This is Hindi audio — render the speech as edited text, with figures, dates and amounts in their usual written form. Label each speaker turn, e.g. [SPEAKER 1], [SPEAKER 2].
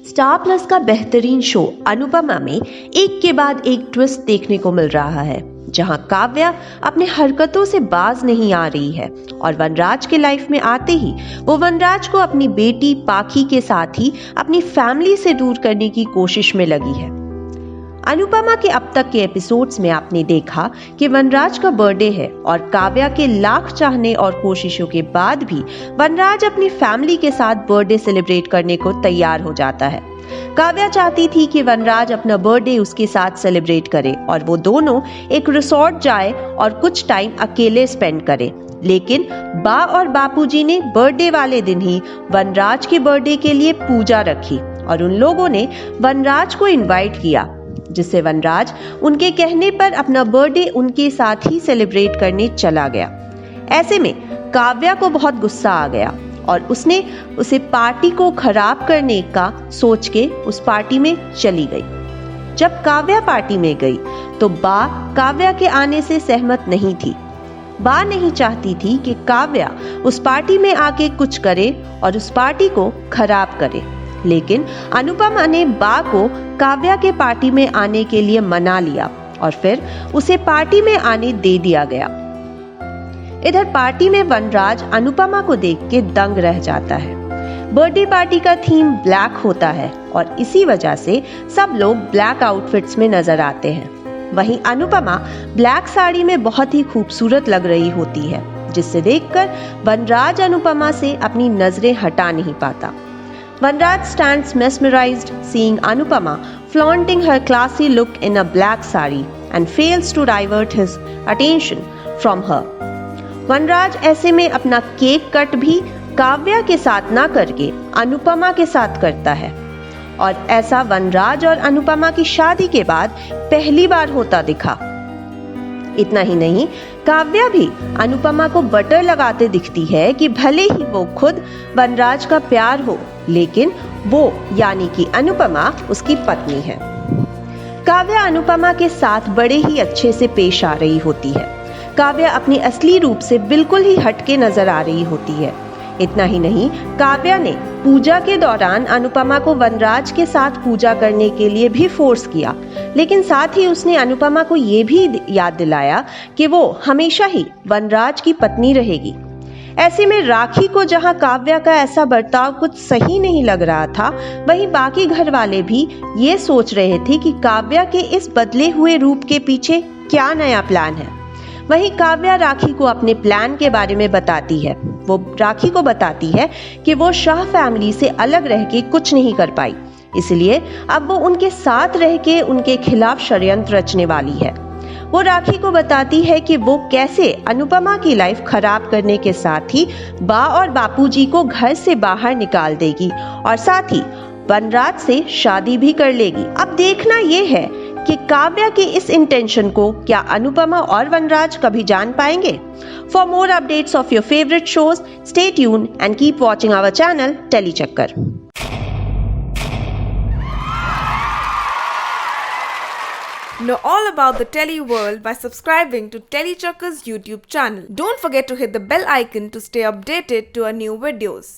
[SPEAKER 1] स्टार प्लस का बेहतरीन शो अनुपमा में एक के बाद एक ट्विस्ट देखने को मिल रहा है, जहां काव्या अपने हरकतों से बाज नहीं आ रही है और वनराज के लाइफ में आते ही वो वनराज को अपनी बेटी पाखी के साथ ही अपनी फैमिली से दूर करने की कोशिश में लगी है। अनुपमा के अब तक के एपिसोड्स में आपने देखा कि वनराज का बर्थडे है और काव्या के लाख चाहने और कोशिशों के बाद भी वनराज अपनी फैमिली के साथ बर्थडे सेलिब्रेट करने को तैयार हो जाता है। काव्या चाहती थी कि वनराज अपना बर्थडे उसके साथ सेलिब्रेट करे और वो दोनों एक रिसोर्ट जाए और कुछ टाइम अकेले स्पेंड करे, लेकिन बा और बापूजी ने बर्थडे वाले दिन ही वनराज के बर्थडे के लिए पूजा रखी और उन लोगों ने वनराज को इनवाइट किया, जिससे वनराज उनके कहने पर अपना बर्थडे उनके साथ ही सेलिब्रेट करने चला गया। ऐसे में काव्या को बहुत गुस्सा आ गया और उसने उसे पार्टी को खराब करने का सोच के उस पार्टी में चली गई। जब काव्या पार्टी में गई तो बा काव्या के आने से सहमत नहीं थी। बा नहीं चाहती थी कि काव्या उस पार्टी में आके कुछ करे और उस पार्टी को खराब करे, लेकिन अनुपमा ने बा को काव्या के पार्टी में आने के लिए मना लिया और फिर उसे पार्टी में आने दे दिया गया। इधर पार्टी में वनराज अनुपमा को देख के दंग रह जाता है। बर्थडे पार्टी का थीम ब्लैक होता है और इसी वजह से सब लोग ब्लैक आउटफिट्स में नजर आते हैं। वहीं अनुपमा ब्लैक साड़ी में बहुत ही खूबसूरत लग रही होती है, जिससे देखकर वनराज अनुपमा से अपनी नजरें हटा नहीं पाता। Vanraj stands mesmerized seeing Anupama flaunting her classy look in a black sari and fails to divert his attention from her. वनराज ऐसे में अपना केक कट भी काव्या के साथ ना करके अनुपमा के साथ करता है और ऐसा वनराज और अनुपमा की शादी के बाद पहली बार होता दिखा। इतना ही नहीं, काव्या भी अनुपमा को बटर लगाते दिखती है कि भले ही वो खुद वनराज का प्यार हो, लेकिन वो यानी कि अनुपमा उसकी पत्नी है। काव्या अनुपमा के साथ बड़े ही अच्छे से पेश आ रही होती है। काव्या अपनी असली रूप से बिल्कुल ही हटके नजर आ रही होती है। इतना ही नहीं, काव्या ने पूजा के दौरान अनुपमा को वनराज के साथ पूजा करने के लिए भी फोर्स किया, लेकिन साथ ही उसने अनुपमा को ये भी याद दिलाया कि वो हमेशा ही वनराज की पत्नी रहेगी। ऐसे में राखी को जहां काव्या का ऐसा बर्ताव कुछ सही नहीं लग रहा था, वहीं बाकी घर वाले भी ये सोच रहे थे कि काव्या के इस बदले हुए रूप के पीछे क्या नया प्लान है। वहीं काव्या राखी को अपने प्लान के बारे में बताती है। वो राखी को बताती है कि वो शाह फैमिली से अलग रह के कुछ नहीं कर पाई, इसलिए अब वो उनके साथ रह के उनके खिलाफ षड्यंत्र रचने वाली है। वो राखी को बताती है कि वो कैसे अनुपमा की लाइफ खराब करने के साथ ही बा और बापूजी को घर से बाहर निकाल देगी और साथ ही वनराज से शादी भी कर लेगी। अब देखना ये है कि काव्या की इस इंटेंशन को क्या अनुपमा और वनराज कभी जान पाएंगे। For more updates of your favourite shows, stay tune and keep watching our channel telly Chakkar.
[SPEAKER 2] Know all about the Telly world by subscribing to Telly Chakkar's YouTube channel. Don't forget to hit the bell icon to stay updated to our new videos.